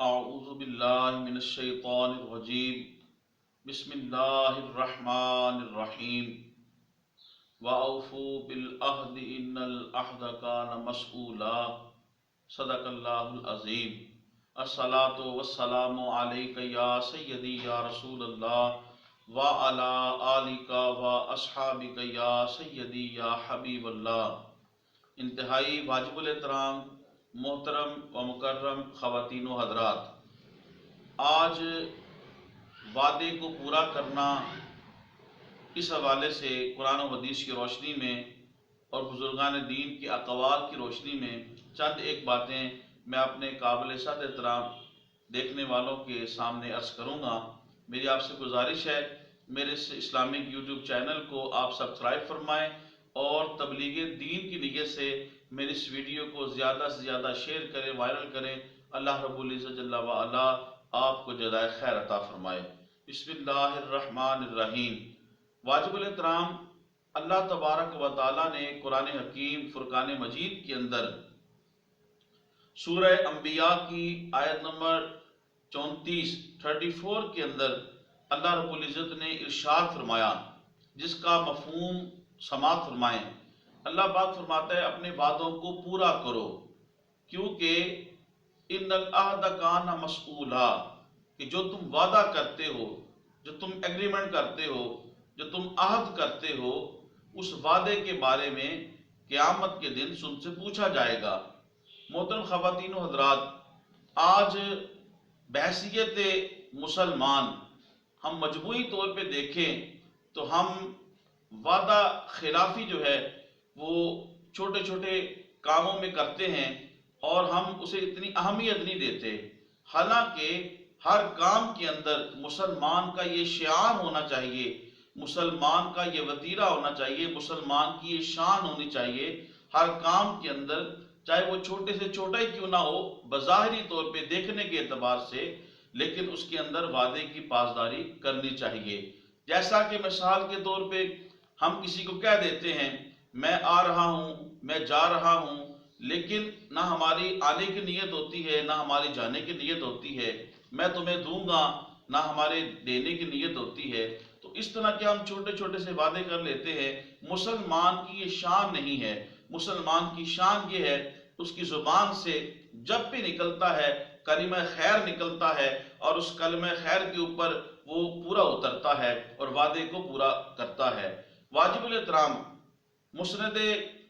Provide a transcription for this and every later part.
اعوذ باللہ من الشیطان الرجیم بسم اللہ الرحمن الرحیم وَأَوْفُوا بِالْعَهْدِ إِنَّ الْعَهْدَ كَانَ مَسْئُولًا صدق اللہ العظیم۔ الصلاۃ والسلام علیک یا سیدی یا رسول اللہ وعلی آلک واصحابک یا سیدی یا حبیب اللہ۔ انتہائی واجب الاحترام محترم و مکرم خواتین و حضرات، آج وعدے کو پورا کرنا، اس حوالے سے قرآن و حدیث کی روشنی میں اور بزرگان دین کے اقوال کی روشنی میں چند ایک باتیں میں اپنے قابل صد احترام دیکھنے والوں کے سامنے عرض کروں گا۔ میری آپ سے گزارش ہے، میرے اس اسلامک یوٹیوب چینل کو آپ سبسکرائب فرمائیں اور تبلیغ دین کی نیت سے میری اس ویڈیو کو زیادہ سے زیادہ شیئر کریں، وائرل کریں۔ اللہ رب العزت جل وعلا آپ کو جزائے خیر عطا فرمائے۔ بسم اللہ الرحمن الرحیم۔ واجب الاحترام، اللہ تبارک و تعالیٰ نے قرآن حکیم فرقان مجید کے اندر سورہ انبیاء کی آیت نمبر 34 کے اندر اللہ رب العزت نے ارشاد فرمایا، جس کا مفہوم سماعت فرمائیں۔ اللہ پاک فرماتا ہے اپنے وعدوں کو پورا کرو، کیونکہ ان العہد کان مسئولا، کہ جو تم وعدہ کرتے ہو، جو تم ایگریمنٹ کرتے ہو، جو تم عہد کرتے ہو، اس وعدے کے بارے میں قیامت کے دن تم سے پوچھا جائے گا۔ محترم خواتین و حضرات، آج بحیثیت مسلمان ہم مجموعی طور پہ دیکھیں تو ہم وعدہ خلافی جو ہے وہ چھوٹے چھوٹے کاموں میں کرتے ہیں اور ہم اسے اتنی اہمیت نہیں دیتے، حالانکہ ہر کام کے اندر مسلمان کا یہ شعار ہونا چاہیے، مسلمان کا یہ وتیرہ ہونا چاہیے، مسلمان کی یہ شان ہونی چاہیے، ہر کام کے اندر چاہے وہ چھوٹے سے چھوٹا ہی کیوں نہ ہو بظاہری طور پہ دیکھنے کے اعتبار سے، لیکن اس کے اندر وعدے کی پاسداری کرنی چاہیے۔ جیسا کہ مثال کے طور پہ ہم کسی کو کہہ دیتے ہیں میں آ رہا ہوں، میں جا رہا ہوں، لیکن نہ ہماری آنے کی نیت ہوتی ہے، نہ ہماری جانے کی نیت ہوتی ہے، میں تمہیں دوں گا، نہ ہمارے دینے کی نیت ہوتی ہے۔ تو اس طرح کے ہم چھوٹے چھوٹے سے وعدے کر لیتے ہیں۔ مسلمان کی یہ شان نہیں ہے۔ مسلمان کی شان یہ ہے، اس کی زبان سے جب بھی نکلتا ہے کلمہ خیر نکلتا ہے اور اس کلمہ خیر کے اوپر وہ پورا اترتا ہے اور وعدے کو پورا کرتا ہے۔ واجب الاحترام، مسند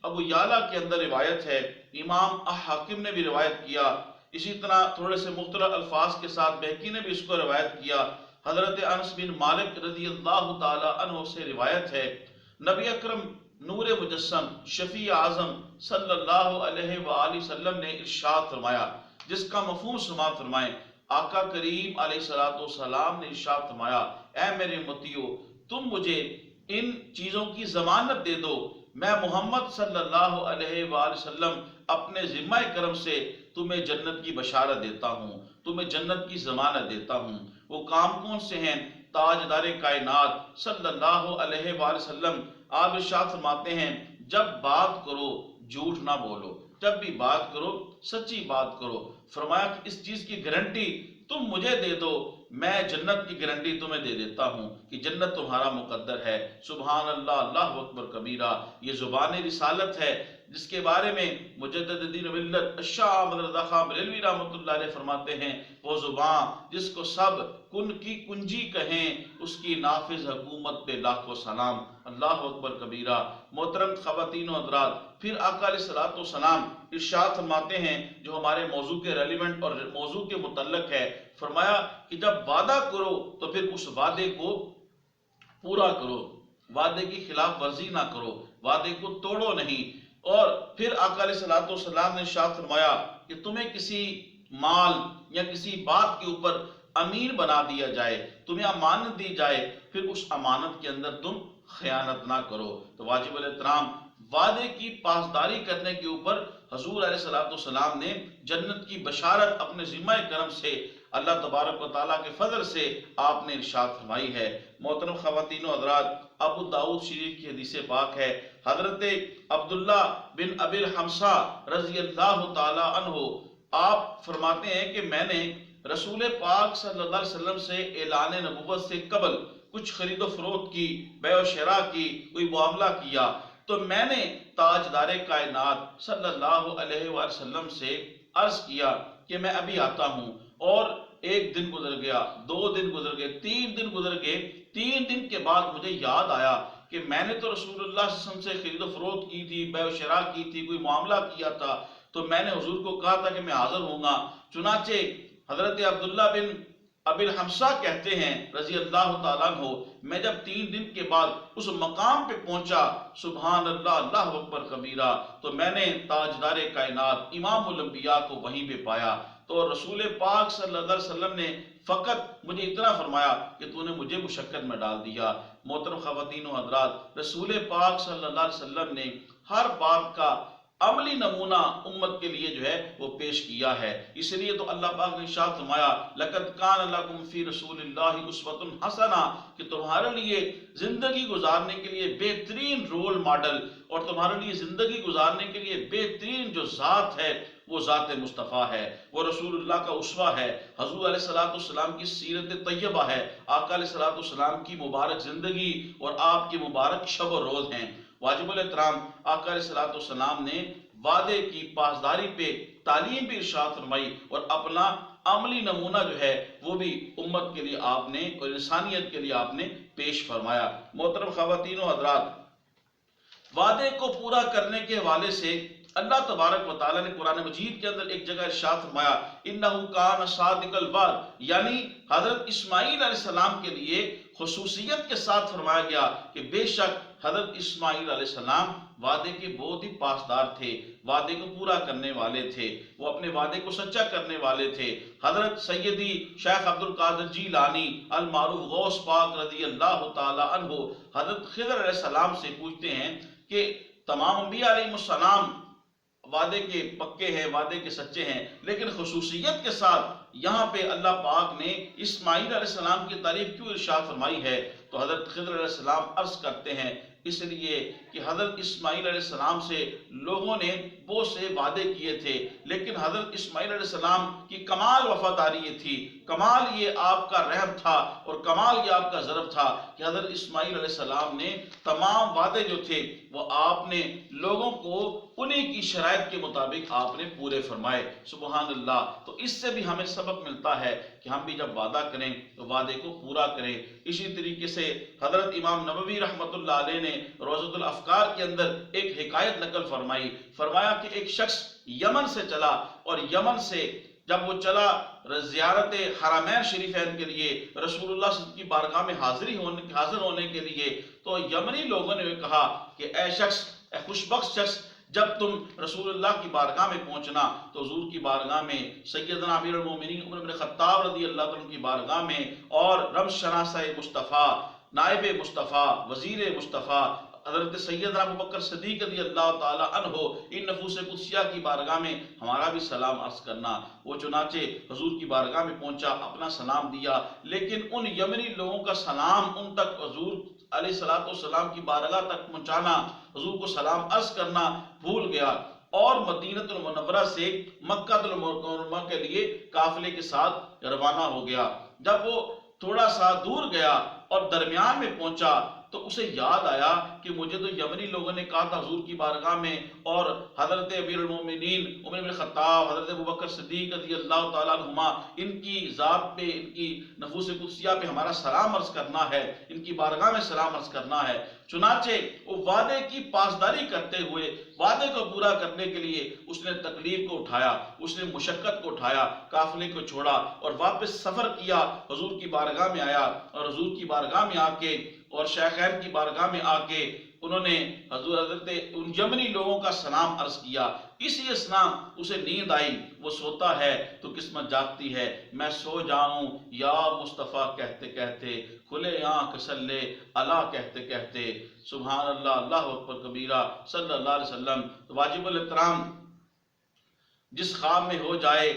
ابو یعلا کے اندر روایت ہے، امام حاکم نے بھی روایت کیا، اسی طرح تھوڑے سے مختلف الفاظ کے ساتھ بہقی نے بھی اس کو روایت کیا۔ حضرت انس بن مالک رضی اللہ تعالی عنہ سے روایت ہے، نبی اکرم نور مجسم شفیع اعظم صلی اللہ علیہ وآلہ وسلم نے ارشاد فرمایا، جس کا مفہوم سماعت فرمائیں۔ آقا کریم علیہ السلام نے ارشاد فرمایا، اے میرے امتیو، تم مجھے ان چیزوں کی ضمانت دے دو، میں محمد صلی اللہ علیہ وآلہ وسلم اپنے ذمہ کرم سے تمہیں جنت کی بشارت دیتا ہوں، تمہیں جنت کی ضمانت دیتا ہوں۔ وہ کام کون سے ہیں؟ تاجدار کائنات صلی اللہ علیہ وآلہ وسلم آپ ارشاد فرماتے ہیں، جب بات کرو جھوٹ نہ بولو، جب بھی بات کرو سچی بات کرو۔ فرمایا کہ اس چیز کی گارنٹی تم مجھے دے دو، میں جنت کی گارنٹی تمہیں دے دیتا ہوں کہ جنت تمہارا مقدر ہے۔ سبحان اللہ، اللہ اکبر کبیرہ، یہ زبان رسالت ہے جس کے بارے میں مجدد دین ملت شاہ احمد رضا خان بریلوی رحمۃ اللہ علیہ فرماتے ہیں، وہ زبان جس کو سب کن کی کنجی کہیں، اس کی نافذ حکومت پہ لاکھوں سلام۔ اللہ اکبر کبیرہ۔ محترم خواتین و حضرات، پھر آقا علیہ السلام ارشاد فرماتے ہیں جو ہمارے موضوع کے ریلیونٹ اور موضوع کے متعلق ہے، فرمایا کہ جب وعدہ کرو تو پھر اس وعدے کو پورا کرو، وعدے کی خلاف ورزی نہ کرو، وعدے کو توڑو نہیں۔ اور پھر آقا علیہ السلام نے ارشاد فرمایا کہ تمہیں کسی مال یا کسی بات کے اوپر امین بنا دیا جائے، تمہیں امانت دی جائے، پھر اس امانت کے اندر تم خیانت نہ کرو۔ تو واجب الاحترام، وعدے کی پاسداری کرنے کے اوپر حضور علیہ السلام نے جنت کی بشارت اپنے ذمہ کرم سے اللہ تبارک و تعالیٰ کے فضل سے آپ نے ارشاد فرمائی ہے۔ محترم خواتین و حضرات، ابو داؤد شریف کی حدیث پاک ہے، حضرت عبداللہ بن ابی الحمصہ رضی اللہ تعالی عنہ آپ فرماتے ہیں کہ میں نے رسول پاک صلی اللہ علیہ وسلم سے اعلان نبوت سے قبل کچھ خرید و فروخت کی، بیع و شراء کی، کوئی معاملہ کیا، تو میں نے تاجدار کائنات صلی اللہ علیہ وآلہ وسلم سے عرض کیا کہ میں ابھی آتا ہوں، اور ایک دن گزر گیا، 2 دن گزر گئے، 3 دن گزر گئے، 3 دن کے بعد مجھے یاد آیا کہ میں نے تو رسول اللہ صلی اللہ علیہ وسلم سے خرید و فروخت کی تھی، بیع و شراء کی تھی، کوئی معاملہ کیا تھا، تو میں نے حضور کو کہا تھا کہ میں حاضر ہوں گا۔ چنانچہ حضرت عبداللہ بن ابی الحمصہ کہتے ہیں رضی اللہ تعالیٰ عنہ، میں جب 3 دن کے بعد اس مقام پہ پہنچا، سبحان اللہ، اللہ اکبر کبیرہ، تو میں نے تاجدار کائنات امام الانبیاء کو وہیں پہ پایا۔ تو رسول پاک صلی اللہ علیہ وسلم نے فقط مجھے اتنا فرمایا کہ تو نے مجھے مشقت میں ڈال دیا۔ محترم خواتین و حضرات، رسول پاک صلی اللہ علیہ وسلم نے ہر بات کا عملی نمونہ امت کے لیے جو ہے وہ پیش کیا ہے۔ اس لیے تو اللہ پاک نے ارشاد فرمایا لَقَدْ كَانَ لَكُمْ فِي رَسُولِ اللَّهِ أُسْوَةٌ حَسَنَةٌ، کہ تمہارے لیے زندگی گزارنے کے لیے بہترین رول ماڈل اور تمہارے لیے زندگی گزارنے کے لیے بہترین جو ذات ہے وہ ذات مصطفیٰ ہے، وہ رسول اللہ کا اسوہ ہے، حضور علیہ السلام کی سیرت طیبہ ہے، آقا علیہ السلام کی مبارک زندگی اور آپ کی مبارک شب و روز ہیں۔ واجب الاحترام آقا علیہ السلام نے وعدے کی پاسداری پہ تعلیم بھی ارشاد فرمائی، اور اپنا عملی نمونہ جو ہے وہ بھی امت کے لیے آپ نے اور انسانیت کے لیے آپ نے پیش فرمایا۔ محترم خواتین و حضرات، وعدے کو پورا کرنے کے حوالے سے اللہ تبارک و تعالیٰ نے قرآن مجید کے اندر ایک جگہ ارشاد فرمایا اِنَّهُ كَانَ صَادِقَ الْوعْدِ، یعنی حضرت اسماعیل علیہ السلام کے لیے خصوصیت کے ساتھ فرمایا گیا کہ بے شک حضرت اسماعیل علیہ السلام وعدے کے بہت ہی پاسدار تھے، وعدے کو پورا کرنے والے تھے، وہ اپنے وعدے کو سچا کرنے والے تھے۔ حضرت سیدی شیخ عبد القادر جیلانی المعروف غوث پاک رضی اللہ تعالی عنہ حضرت خضر علیہ السلام سے پوچھتے ہیں کہ تمام انبیاء علیہ السلام وعدے کے پکے ہیں، وعدے کے سچے ہیں، لیکن خصوصیت کے ساتھ یہاں پہ اللہ پاک نے اسماعیل علیہ السلام کی تعریف کیوں ارشاد فرمائی ہے؟ تو حضرت خضر علیہ السلام عرض کرتے ہیں اس لیے کہ حضرت اسماعیل علیہ السلام سے لوگوں نے بہت سے وعدے کیے تھے، لیکن حضرت اسماعیل علیہ السلام کی کمال وفاداری یہ تھی، کمال یہ آپ کا رحم تھا اور کمال یہ آپ کا ظرف تھا کہ حضرت اسماعیل علیہ السلام نے تمام وعدے جو تھے وہ آپ نے لوگوں کو انہی کی شرائط کے مطابق آپ نے پورے فرمائے۔ سبحان اللہ۔ تو اس سے بھی ہمیں سبق ملتا ہے کہ ہم بھی جب وعدہ کریں تو وعدے کو پورا کریں۔ اسی طریقے سے حضرت امام نبوی رحمۃ اللہ علیہ نے روضۃ الافکار کے اندر ایک حکایت نقل فرمائی، فرمایا کہ ایک شخص یمن سے چلا، اور یمن سے جب وہ چلا زیارت حرمین شریفین کے لیے رسول اللہ صلی اللہ علیہ وسلم کی بارگاہ میں حاضر ہونے کے لیے، تو یمنی لوگوں نے کہا کہ اے شخص، اے خوشبخت شخص، جب تم رسول اللہ کی بارگاہ میں پہنچنا تو حضور کی بارگاہ میں، سیدنا امیر المومنین عمر بن خطاب رضی اللہ عنہ کی بارگاہ میں، اور رمز شناسہ مصطفیٰ، نائب مصطفیٰ، وزیر مصطفیٰ حضرت سیدنا ابوبکر صدیق رضی اللہ تعالی عنہ ان نفوس قدسیہ کی بارگاہ میں ہمارا بھی سلام عرض کرنا۔ وہ چنانچہ حضور کی بارگاہ میں پہنچا، اپنا سلام دیا، لیکن ان یمنی لوگوں کا سلام ان تک حضور علیہ السلام کی بارگاہ تک پہنچانا، حضور کو سلام عرض کرنا بھول گیا، اور مدینہ المنورہ سے مکہ المکرمہ کے لیے قافلے کے ساتھ روانہ ہو گیا۔ جب وہ تھوڑا سا دور گیا اور درمیان میں پہنچا تو اسے یاد آیا کہ مجھے تو یمنی لوگوں نے کہا تھا حضور کی بارگاہ میں، اور حضرت امیر المومنین عمر بن خطاب، حضرت ابوبکر صدیق رضی اللہ تعالیٰ عنہما، ان کی ذات پہ، ان کی نفوس قدسیہ پہ ہمارا سلام عرض کرنا ہے، ان کی بارگاہ میں سلام عرض کرنا ہے۔ چنانچہ وہ وعدے کی پاسداری کرتے ہوئے وعدے کو پورا کرنے کے لیے اس نے تکلیف کو اٹھایا، اس نے مشقت کو اٹھایا، قافلے کو چھوڑا اور واپس سفر کیا، حضور کی بارگاہ میں آیا، اور حضور کی بارگاہ میں آ کے اور شیخین کی بارگاہ میں آ کے انہوں نے حضرت ان یمنی لوگوں کا سلام عرض کیا۔ اسی اسنا اسے نیند آئی، وہ سوتا ہے تو قسمت جاگتی ہے، میں سو جاؤں یا مصطفیٰ کہتے کہتے، کھلے آنکھ صلی اللہ کہتے کہتے، سبحان اللہ، اللہ اکبر کبیرہ، صلی اللہ علیہ وسلم۔ تو واجب الاحترام، جس خواب میں ہو جائے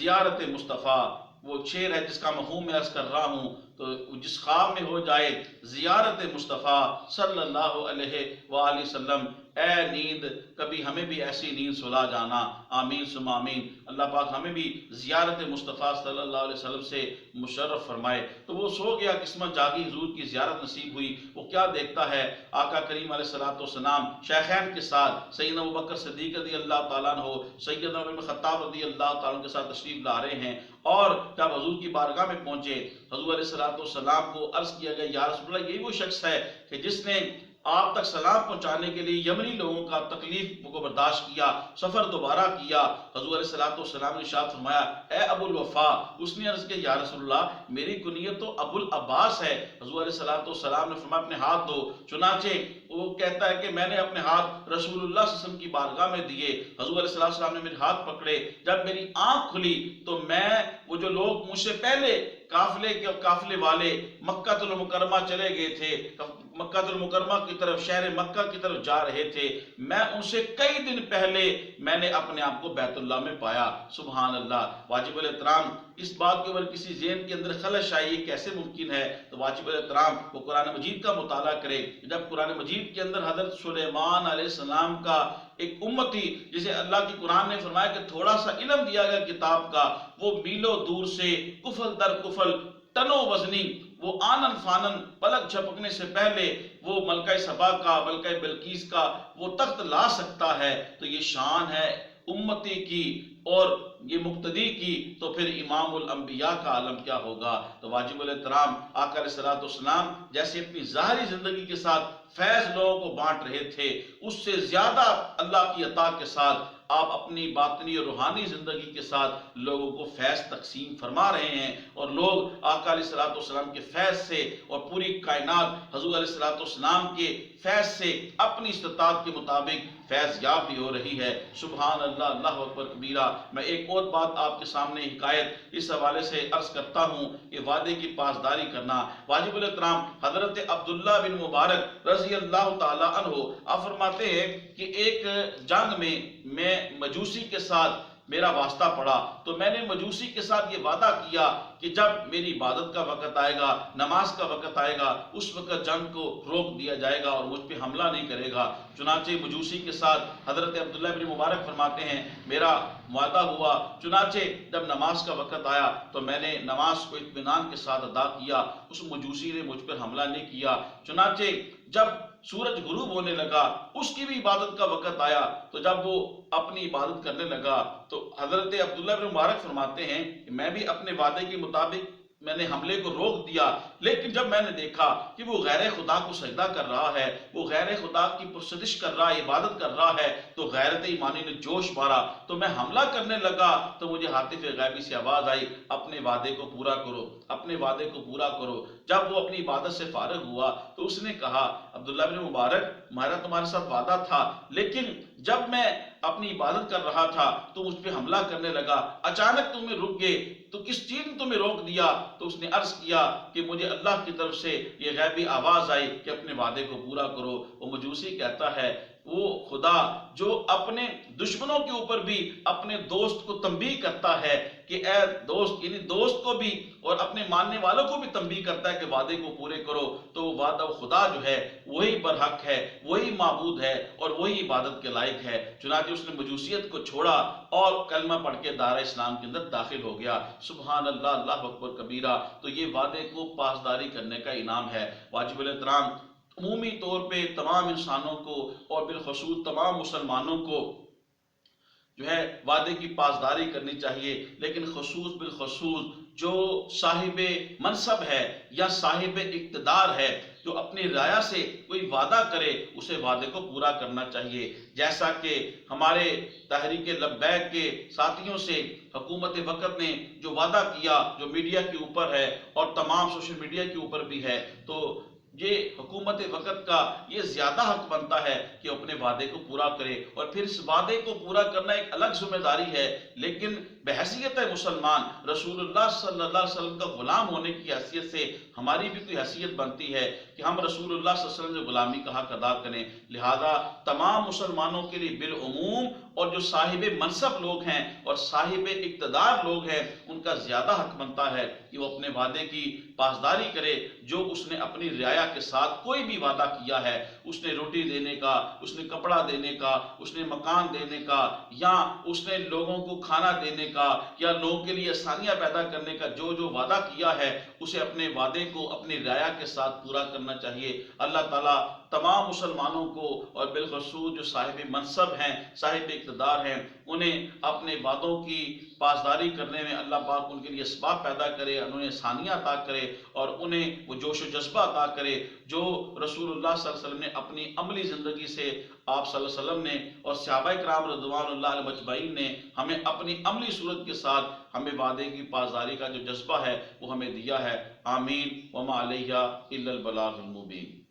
زیارت مصطفیٰ، وہ شعر ہے جس کا مفہوم میں عرض کر رہا ہوں، تو جس خواب میں ہو جائے زیارت مصطفیٰ صلی اللہ علیہ وآلہ وسلم، اے نیند کبھی ہمیں بھی ایسی نیند سلا جانا، آمین ثم آمین۔ اللہ پاک ہمیں بھی زیارت مصطفیٰ صلی اللہ علیہ وسلم سے مشرف فرمائے۔ تو وہ سو گیا، قسمت جاگی، حضور کی زیارت نصیب ہوئی۔ وہ کیا دیکھتا ہے؟ آقا کریم علیہ السلام شیخین کے ساتھ سیدنا ابوبکر صدیق رضی اللہ تعالیٰ عنہ، سیدنا عمر بن خطاب رضی اللہ تعالیٰ عنہ کے ساتھ تشریف لا رہے ہیں، اور جب حضور کی بارگاہ میں پہنچے، حضور علیہ السلام کو عرض کیا گیا یا رسول اللہ یہی وہ شخص ہے کہ جس نے آپ تک سلام پہنچانے کے لیے یمنی لوگوں کا تکلیف کو برداشت کیا، سفر دوبارہ کیا۔ حضور علیہ السلام نے ارشاد فرمایا اے ابو الوفا۔ اس نے عرض کیا یا رسول اللہ میری کنیت تو ابو العباس ہے۔ حضور علیہ السلام نے فرمایا اپنے ہاتھ دو۔ چنانچہ وہ کہتا ہے کہ میں نے اپنے ہاتھ رسول اللہ صلی اللہ علیہ وسلم کی بارگاہ میں دیے، حضور علیہ السلام نے میرے ہاتھ پکڑے، جب میری آنکھ کھلی تو میں وہ جو لوگ مجھ سے پہلے قافلے والے مکہ المکرمہ چلے گئے تھے، مکہ المکرمہ کی طرف، شہر مکہ کی طرف جا رہے تھے، میں ان سے کئی دن پہلے میں نے اپنے آپ کو بیت اللہ میں پایا۔ سبحان اللہ۔ واجب الاحترام اس بات کے اوپر کسی ذہن کے اندر خلش آئی یہ کیسے ممکن ہے، تو واجب الاحترام وہ قرآن مجید کا مطالعہ کرے۔ جب قرآن مجید کے اندر حضرت سلیمان علیہ السلام کا ایک امتی جسے اللہ کی قرآن نے فرمایا کہ تھوڑا سا علم دیا گیا کتاب کا، وہ میلوں دور سے کفل در کفل ٹنوں وزنی، وہ آنن فانن پلک جھپکنے سے پہلے وہ ملکہ سبا کا، ملکہ بلقیس کا وہ تخت لا سکتا ہے، تو یہ شان ہے امتی کی اور یہ مقتدی کی، تو پھر امام الانبیاء کا عالم کیا ہوگا۔ تو واجب الاحترام آقا علیہ السلام جیسے اپنی ظاہری زندگی کے ساتھ فیض لوگوں کو بانٹ رہے تھے، اس سے زیادہ اللہ کی عطا کے ساتھ آپ اپنی باطنی اور روحانی زندگی کے ساتھ لوگوں کو فیض تقسیم فرما رہے ہیں، اور لوگ آقا علیہ السلام کے فیض سے اور پوری کائنات حضور علیہ السلام کے فیض سے اپنی استطاعت کے مطابق فیض یاب بھی ہو رہی ہے۔ سبحان اللہ، اللہ اکبر کبیرہ۔ میں ایک اور بات آپ کے سامنے حکایت اس حوالے سے عرض کرتا ہوں کہ وعدے کی پاسداری کرنا۔ واجب الاحترام حضرت عبداللہ بن مبارک رضی اللہ تعالی عنہ آپ فرماتے ہیں کہ ایک جنگ میں مجوسی کے ساتھ میرا واسطہ پڑا، تو میں نے مجوسی کے ساتھ یہ وعدہ کیا کہ جب میری عبادت کا وقت آئے گا، نماز کا وقت آئے گا، اس وقت جنگ کو روک دیا جائے گا اور مجھ پہ حملہ نہیں کرے گا۔ چنانچہ مجوسی کے ساتھ حضرت عبداللہ بن مبارک فرماتے ہیں میرا وعدہ ہوا، چنانچہ جب نماز کا وقت آیا تو میں نے نماز کو اطمینان کے ساتھ ادا کیا، اس مجوسی نے مجھ پر حملہ نہیں کیا۔ چنانچہ جب سورج غروب ہونے لگا، اس کی بھی عبادت کا وقت آیا، تو جب وہ اپنی عبادت کرنے لگا تو حضرت عبداللہ بن مبارک فرماتے ہیں کہ میں بھی اپنے وعدے کے مطابق میں نے حملے کو روک دیا، لیکن جب میں نے دیکھا کہ وہ غیر خدا کو سجدہ کر رہا ہے، وہ غیر خدا کی پرستش کر رہا ہے، عبادت کر رہا ہے، تو غیرت ایمانی نے جوش مارا، تو میں حملہ کرنے لگا، تو مجھے ہاتف غیبی سے آواز آئی اپنے وعدے کو پورا کرو، اپنے وعدے کو پورا کرو۔ جب وہ اپنی عبادت سے فارغ ہوا تو اس نے کہا عبداللہ بن مبارک ہمارا تمہارے ساتھ وعدہ تھا، لیکن جب میں اپنی عبادت کر رہا تھا تو مجھ پہ حملہ کرنے لگا، اچانک تمہیں رک گئے، تو کس چیز نے تمہیں روک دیا؟ تو اس نے عرض کیا کہ مجھے اللہ کی طرف سے یہ غیبی آواز آئی کہ اپنے وعدے کو پورا کرو۔ وہ مجوسی کہتا ہے وہ خدا جو اپنے دشمنوں کے اوپر بھی اپنے دوست کو تنبیہ کرتا ہے کہ اے دوست، یعنی دوست کو بھی اور اپنے ماننے والوں کو بھی تنبیہ کرتا ہے کہ وعدے کو پورے کرو، تو وہ وعدہ خدا جو ہے وہی برحق ہے، وہی معبود ہے اور وہی عبادت کے لائق ہے۔ چنانچہ اس نے مجوسیت کو چھوڑا اور کلمہ پڑھ کے دار اسلام کے اندر داخل ہو گیا۔ سبحان اللہ، اللہ اکبر کبیرہ۔ تو یہ وعدے کو پاسداری کرنے کا انعام ہے۔ واجب الاحترام عمومی طور پہ تمام انسانوں کو اور بالخصوص تمام مسلمانوں کو جو ہے وعدے کی پاسداری کرنی چاہیے، لیکن خصوص بالخصوص جو صاحب منصب ہے یا صاحب اقتدار ہے، جو اپنی رعایا سے کوئی وعدہ کرے اسے وعدے کو پورا کرنا چاہیے۔ جیسا کہ ہمارے تحریک لبیک کے ساتھیوں سے حکومت وقت نے جو وعدہ کیا، جو میڈیا کے اوپر ہے اور تمام سوشل میڈیا کے اوپر بھی ہے، تو یہ حکومت وقت کا یہ زیادہ حق بنتا ہے کہ اپنے وعدے کو پورا کرے، اور پھر اس وعدے کو پورا کرنا ایک الگ ذمہ داری ہے، لیکن بحیثیت مسلمان رسول اللہ صلی اللہ علیہ وسلم کا غلام ہونے کی حیثیت سے ہماری بھی کوئی حیثیت بنتی ہے کہ ہم رسول اللہ صلی اللہ علیہ وسلم سے غلامی کا حق ادا کریں۔ لہذا تمام مسلمانوں کے لیے بالعموم اور جو صاحب منصب لوگ ہیں اور صاحب اقتدار لوگ ہیں ان کا زیادہ حق بنتا ہے کہ وہ اپنے وعدے کی پاسداری کرے۔ جو اس نے اپنی رعایا کے ساتھ کوئی بھی وعدہ کیا ہے، اس نے روٹی دینے کا، اس نے کپڑا دینے کا، اس نے مکان دینے کا، یا اس نے لوگوں کو کھانا دینے کا، یا لوگوں کے لیے آسانیاں پیدا کرنے کا جو جو وعدہ کیا ہے اسے اپنے وعدے کو اپنی رعایا کے ساتھ پورا کرنا چاہیے۔ اللہ تعالیٰ تمام مسلمانوں کو اور بالخصوص جو صاحب منصب ہیں، صاحب اقتدار ہیں، انہیں اپنے وعدوں کی پاسداری کرنے میں اللہ پاک ان کے لیے اسباب پیدا کرے، انہیں آسانیاں عطا کرے اور انہیں وہ جوش و جذبہ عطا کرے جو رسول اللہ صلی اللہ علیہ وسلم نے اپنی عملی زندگی سے، آپ صلی اللہ علیہ وسلم نے اور صحابہ کرام رضوان اللہ علیہ مجمعین نے ہمیں اپنی عملی صورت کے ساتھ ہمیں وعدے کی پاسداری کا جو جذبہ ہے وہ ہمیں دیا ہے۔ آمین۔ وما علیہ الا البلاغ المبین۔